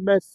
MS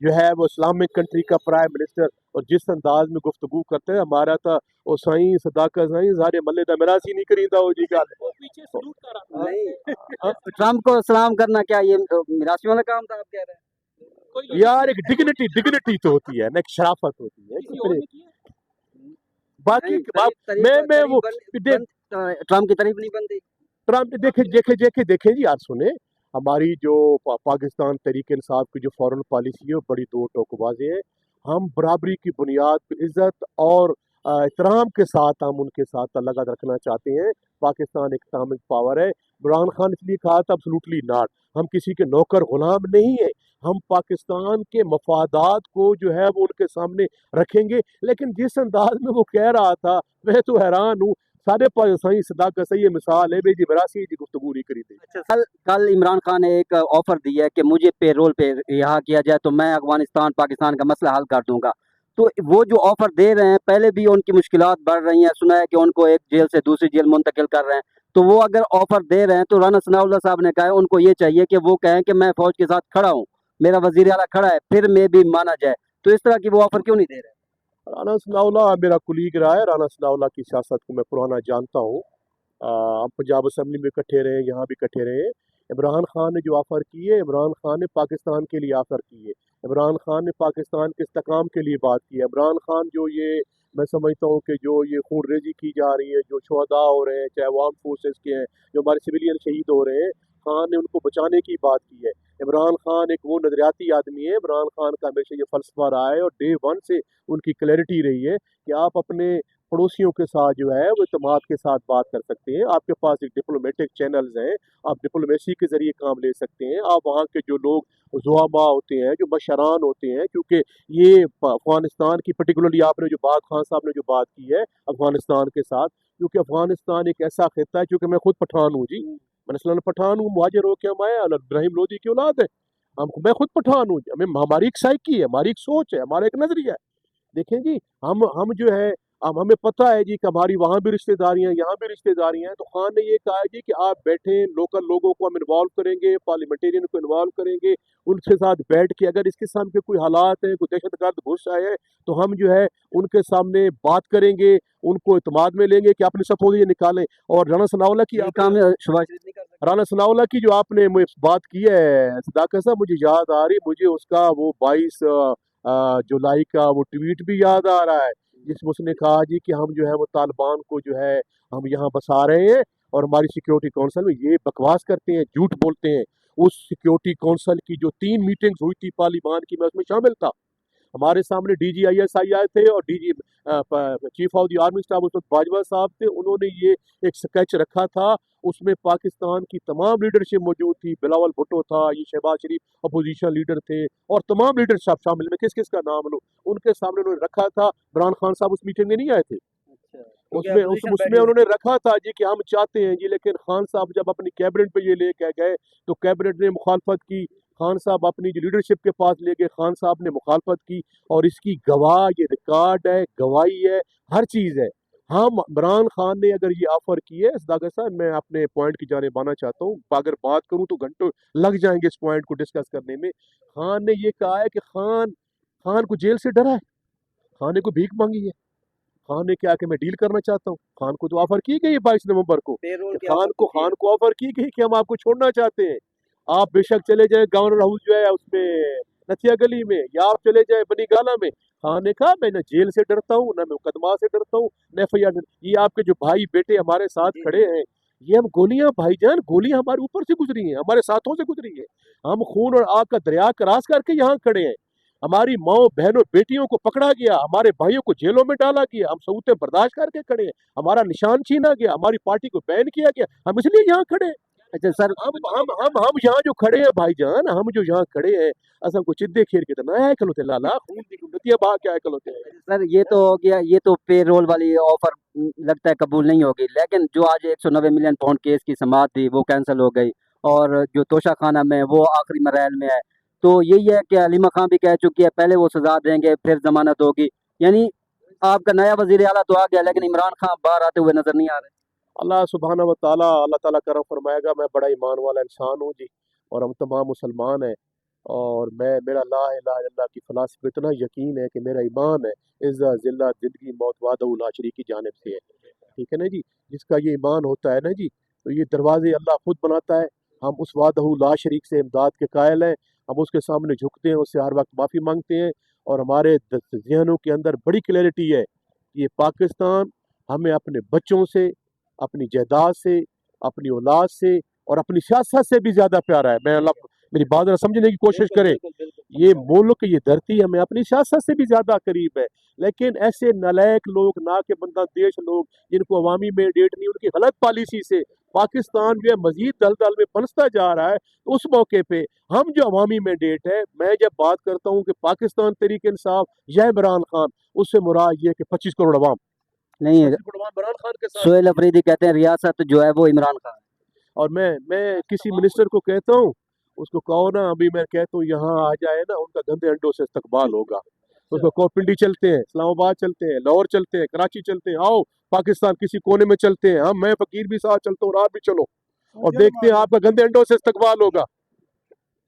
جو ہے وہ اسلامک کنٹری کا پرائم منسٹر اور جس انداز میں گفتگو کرتے ہیں ہمارا تھا وہ سائیں صداقت سائیں سارے ملے دا میراسی نہیں کریدا ہو جی گل نہیں ٹرمپ کو سلام کرنا کیا یہ میراثی والا کام تھا آپ کہہ رہے ہیں یار ایک ڈگنیٹی تو ہوتی ہے نا ایک شرافت ہوتی ہے باقی میں وہ ٹرمپ کی تعریف نہیں بنتی ٹرمپ دیکھیں جی یار سنیں ہماری جو پاکستان تحریک انصاف کی جو فورن پالیسی ہے وہ بڑی دو ٹوک واضح ہے ہم برابری کی بنیاد پہ عزت اور احترام کے ساتھ ہم ان کے ساتھ تعلقات رکھنا چاہتے ہیں پاکستان ایک اکنامک پاور ہے عمران خان اس لیے کہا تھا ابسولوٹلی ناٹ ہم کسی کے نوکر غلام نہیں ہیں ہم پاکستان کے مفادات کو جو ہے وہ ان کے سامنے رکھیں گے لیکن جس انداز میں وہ کہہ رہا تھا میں تو حیران ہوں سارے صحیح صداقت صحیح مثال ہے بھائی جی براسی جی گفتگو نہیں کری تھی کل عمران خان نے ایک آفر دی ہے کہ مجھے پے رول پہ رہا کیا جائے تو میں افغانستان پاکستان کا مسئلہ حل کر دوں گا تو وہ جو آفر دے رہے ہیں پہلے بھی ان کی مشکلات بڑھ رہی ہیں سنا ہے کہ ان کو ایک جیل سے دوسری جیل منتقل کر رہے ہیں تو وہ اگر آفر دے رہے ہیں تو رانا ثناء اللہ صاحب نے کہا ہے ان کو یہ چاہیے کہ وہ کہیں کہ میں فوج کے ساتھ کھڑا ہوں میرا وزیر اعلیٰ کھڑا ہے پھر میں بھی مانا جائے تو اس طرح کی وہ آفر کیوں نہیں دے رہے رانا ثناء اللہ میرا کلیگ رہا ہے رانا ثناء اللہ کی سیاست کو میں پرانا جانتا ہوں ہم پنجاب اسمبلی میں اکٹھے رہے یہاں بھی اکٹھے رہے عمران خان نے جو آفر کی ہے عمران خان نے پاکستان کے لیے آفر کی ہے عمران خان نے پاکستان کے استحکام کے لیے بات کی ہے عمران خان جو یہ میں سمجھتا ہوں کہ جو یہ خون ریزی کی جا رہی ہے جو شہداء ہو رہے ہیں چاہے عوام فورسز کے ہیں جو ہمارے سویلین شہید ہو رہے ہیں خان نے ان کو بچانے کی بات کی ہے عمران خان ایک وہ نظریاتی آدمی ہے عمران خان کا ہمیشہ یہ فلسفہ رہا ہے اور ڈے ون سے ان کی کلیئرٹی رہی ہے کہ آپ اپنے پڑوسیوں کے ساتھ جو ہے وہ اعتماد کے ساتھ بات کر سکتے ہیں آپ کے پاس ایک ڈپلومیٹک چینلز ہیں آپ ڈپلومیسی کے ذریعے کام لے سکتے ہیں آپ وہاں کے جو لوگ زعما ہوتے ہیں جو مشران ہوتے ہیں کیونکہ یہ افغانستان کی پرٹیکولرلی آپ نے جو بات خان صاحب نے جو بات کی ہے افغانستان کے ساتھ کیونکہ افغانستان ایک ایسا خطہ ہے کیونکہ میں خود پٹھان ہوں جی میں نسل پٹھان ہوں مہاجر ہو کے ہم آئے ابراہیم لودھی کی اولاد ہے میں خود پٹھان ہوں ہماری ایک سائیکی ہے ہماری ایک سوچ ہے ہمارا ایک نظریہ ہے دیکھیں جی ہم جو ہے اب ہمیں پتہ ہے جی کہ ہماری وہاں بھی رشتہ داریاں یہاں بھی رشتہ داریاں ہیں تو خان نے یہ کہا ہے جی کہ آپ بیٹھیں لوکل لوگوں کو ہم انوالو کریں گے پارلیمنٹیرین کو انوالو کریں گے ان کے ساتھ بیٹھ کے اگر اس قسم کے کوئی حالات ہیں کوئی دہشت گرد گھس آئے تو ہم جو ہے ان کے سامنے بات کریں گے ان کو اعتماد میں لیں گے کہ اپنے سپوز یہ نکالیں اور رانا ثناء اللہ کی رانا ثناء اللہ کی جو آپ نے بات کی ہے صداقت صاحب مجھے یاد آ رہی مجھے اس کا وہ 22 جولائی کا وہ ٹویٹ بھی یاد آ رہا ہے جس میں اس نے کہا جی کہ ہم جو ہے وہ طالبان کو جو ہے ہم یہاں بسا رہے ہیں اور ہماری سیکیورٹی کونسل میں یہ بکواس کرتے ہیں جھوٹ بولتے ہیں اس سیکیورٹی کونسل کی جو 3 میٹنگز ہوئی تھی طالبان کی میں اس میں شامل تھا ہمارے سامنے D G I S I آئے تھے اور D G chief of the army staff اس وقت باجوہ صاحب تھے انہوں نے یہ ایک سکیچ رکھا تھا اس میں پاکستان کی تمام لیڈرشپ موجود تھی بلاول بھٹو تھا یہ شہباز شریف اپوزیشن لیڈر تھے اور تمام لیڈرشپ شامل میں کس کس کا نام لوں ان کے سامنے انہوں نے رکھا تھا عمران خان صاحب اس میٹنگ میں نہیں آئے تھے اس میں انہوں نے رکھا تھا جی کہ ہم چاہتے ہیں جی لیکن خان صاحب جب اپنی کیبنٹ پہ یہ لے کے گئے تو کیبنٹ نے مخالفت کی خان صاحب اپنی جو لیڈرشپ کے پاس لے گئے خان صاحب نے مخالفت کی اور اس کی گواہ یہ ریکارڈ ہے گواہی ہے ہر چیز ہے ہم عمران خان نے اگر یہ آفر کی ہے صداقت صاحب میں اپنے پوائنٹ کی جانب آنا چاہتا ہوں اگر بات کروں تو گھنٹوں لگ جائیں گے اس پوائنٹ کو ڈسکس کرنے میں خان نے یہ کہا ہے کہ خان کو جیل سے ڈرا ہے خان نے کو بھیک مانگی ہے خان نے کیا کہ میں ڈیل کرنا چاہتا ہوں خان کو تو آفر کی گئی 22 نومبر کو خان کو آفر کی گئی کہ ہم آپ کو چھوڑنا چاہتے ہیں آپ بے شک چلے جائیں گورنر ہاؤس جو ہے اس میں نتھیا گلی میں یا آپ چلے جائیں بنی گالا میں خان نے کہا میں نہ جیل سے ڈرتا ہوں نہ میں مقدمہ سے ڈرتا ہوں نہ ایف آئی آر یہ آپ کے جو بھائی بیٹے ہمارے ساتھ کھڑے ہیں یہ ہم گولیاں بھائی جان گولیاں ہمارے اوپر سے گزری ہیں ہمارے ساتھوں سے گزری ہیں ہم خون اور آگ کا دریا کراس کر کے یہاں کھڑے ہیں ہماری ماؤں بہنوں بیٹیوں کو پکڑا گیا ہمارے بھائیوں کو جیلوں میں ڈالا گیا ہم سعودیں برداشت کر کے کھڑے ہیں ہمارا نشان چھینا گیا ہماری پارٹی کو بین کیا گیا ہم اس لیے یہاں کھڑے ہیں اچھا سر ہم یہاں جو کھڑے ہیں بھائی جان ہم جو یہاں کھڑے ہیں اصل کو چدے کھیر کے تو نہ آئے کلوتے لالا خون دی گندتیا با کے آئے کلوتے سر یہ تو ہو گیا یہ تو پے رول والی آفر لگتا ہے قبول نہیں ہوگی لیکن جو آج 190 ملین پاؤنڈ کیس کی سماعت تھی وہ کینسل ہو گئی اور جو توشہ خانہ میں وہ آخری مراحل میں ہے تو یہی ہے کہ علیمہ خان بھی کہہ چکی ہے پہلے وہ سزا دیں گے پھر ضمانت ہوگی یعنی آپ کا نیا وزیر اعلیٰ تو آ گیا لیکن عمران خان باہر آتے ہوئے نظر نہیں آ رہے اللہ سبحانہ و تعالیٰ اللہ تعالیٰ کرم فرمائے گا میں بڑا ایمان والا انسان ہوں جی اور ہم تمام مسلمان ہیں اور میرا لا الہ الا اللہ کی فلسفے اتنا یقین ہے کہ میرا ایمان ہے عزت ذلت زندگی موت وعدہ لا شریک کی جانب سے ہے، ٹھیک ہے نا جی. جس کا یہ ایمان ہوتا ہے نا جی، تو یہ دروازے اللہ خود بناتا ہے. ہم اس وحدہ لا شریک سے امداد کے قائل ہیں، ہم اس کے سامنے جھکتے ہیں، اس سے ہر وقت معافی مانگتے ہیں، اور ہمارے ذہنوں کے اندر بڑی کلیئرٹی ہے. یہ پاکستان ہمیں اپنے بچوں سے، اپنی جائیداد سے، اپنی اولاد سے اور اپنی سیاست سے بھی زیادہ پیارا ہے. میں اللہ میری بات ذرا سمجھنے کی کوشش کریں. یہ ملک، یہ دھرتی ہمیں اپنی سیاست سے بھی زیادہ قریب ہے، لیکن ایسے نالائق لوگ، نا کے بندہ دیش لوگ، جن کو عوامی مینڈیٹ نہیں، ان کی غلط پالیسی سے پاکستان جو ہے مزید دلدل میں پھنستا جا رہا ہے. تو اس موقع پہ ہم جو عوامی مینڈیٹ ہے، میں جب بات کرتا ہوں کہ پاکستان تحریک انصاف یا عمران خان، اس سے مراد یہ کہ 25 کروڑ عوام نہیں ہے. 25 کروڑ عوام عمران خان کے ساتھ. سہیل افریدی کہتے ہیں ریاست جو ہے وہ عمران خان ہے. اور میں کسی منسٹر کو کہتا ہوں، اس کو کہو نا، ابھی میں کہتا ہوں یہاں آ جائے نا، ان کا گندے انڈوں سے استقبال ہوگا. اس کو پنڈی چلتے ہیں، اسلام آباد چلتے ہیں، لاہور چلتے ہیں، کراچی چلتے ہیں، آؤ پاکستان کسی کونے میں چلتے ہیں، میں فقیر بھی ساتھ چلتا ہوں، آپ بھی چلو، اور دیکھتے ہیں آپ کا گندے انڈوں سے استقبال ہوگا.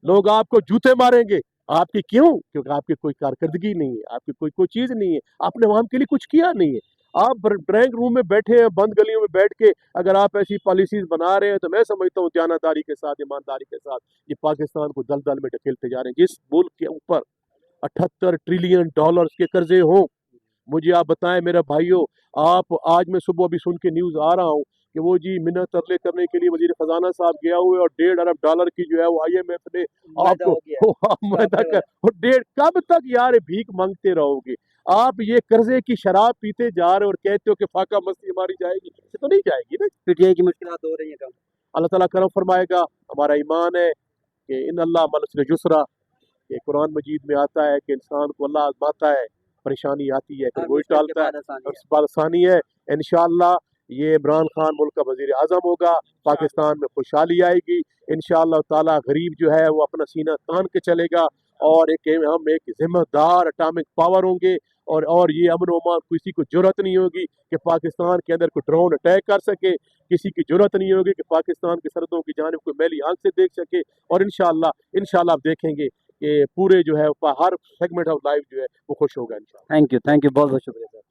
لوگ آپ کو جوتے ماریں گے. آپ کی کیوں؟ کیونکہ آپ کی کوئی کارکردگی نہیں ہے، آپ کی کوئی چیز نہیں ہے، آپ نے عوام کے لیے کچھ کیا نہیں ہے. آپ ڈرائنگ روم میں بیٹھے ہیں، بند گلیوں میں بیٹھ کے اگر آپ ایسی پالیسیز بنا رہے ہیں، تو میں سمجھتا ہوں دیانتداری کے ساتھ، ایمانداری کے ساتھ یہ پاکستان کو دلدل میں ڈھکیلتے جا رہے ہیں. جس ملک کے اوپر 78 ٹریلین ڈالرز کے قرضے ہوں، مجھے آپ بتائیں میرے بھائیوں، آپ آج میں صبح بھی سن کے نیوز آ رہا ہوں کہ وہ جی منت ترلے کرنے کے لیے وزیر خزانہ صاحب گیا ہوئے، اور 1.5 ارب ڈالر کی جو ہے وہ آئی ایم ایف نے آپ کو معاہدہ کر، اور 1.5 کب تک یار بھیک مانگتے رہو گے؟ آپ یہ قرضے کی شراب پیتے جا رہے اور کہتے ہو کہ فاقہ مستی ہماری جائے گی، یہ تو نہیں جائے گی نا. پی ٹی آئی کی مشکلات ہو رہی ہیں کم. اللہ تعالیٰ کرم فرمائے گا. ہمارا ایمان ہے کہ ان اللہ مع العسر یسرا، کہ قرآن مجید میں آتا ہے کہ انسان کو اللہ آزماتا ہے، پریشانی آتی ہے پھر وہی ٹالتا ہے، اور اس بات آسانی ہے. انشاءاللہ یہ عمران خان ملک کا وزیر اعظم ہوگا، پاکستان میں خوشحالی آئے گی انشاءاللہ تعالی. غریب جو ہے وہ اپنا سینہ تان کے چلے گا، اور ہم ایک ذمہ دار اٹامک پاور ہوں گے. اور یہ امن و امان کسی کو جرأت نہیں ہوگی کہ پاکستان کے اندر کوئی ڈرون اٹیک کر سکے، کسی کی جرأت نہیں ہوگی کہ پاکستان کی سرحدوں کی جانب کوئی میلی آنکھ سے دیکھ سکے. اور انشاءاللہ آپ دیکھیں گے کہ پورے جو ہے ہر سیگمنٹ آف لائف جو ہے وہ خوش ہوگا انشاءاللہ. تھینک یو، بہت بہت شکریہ سر.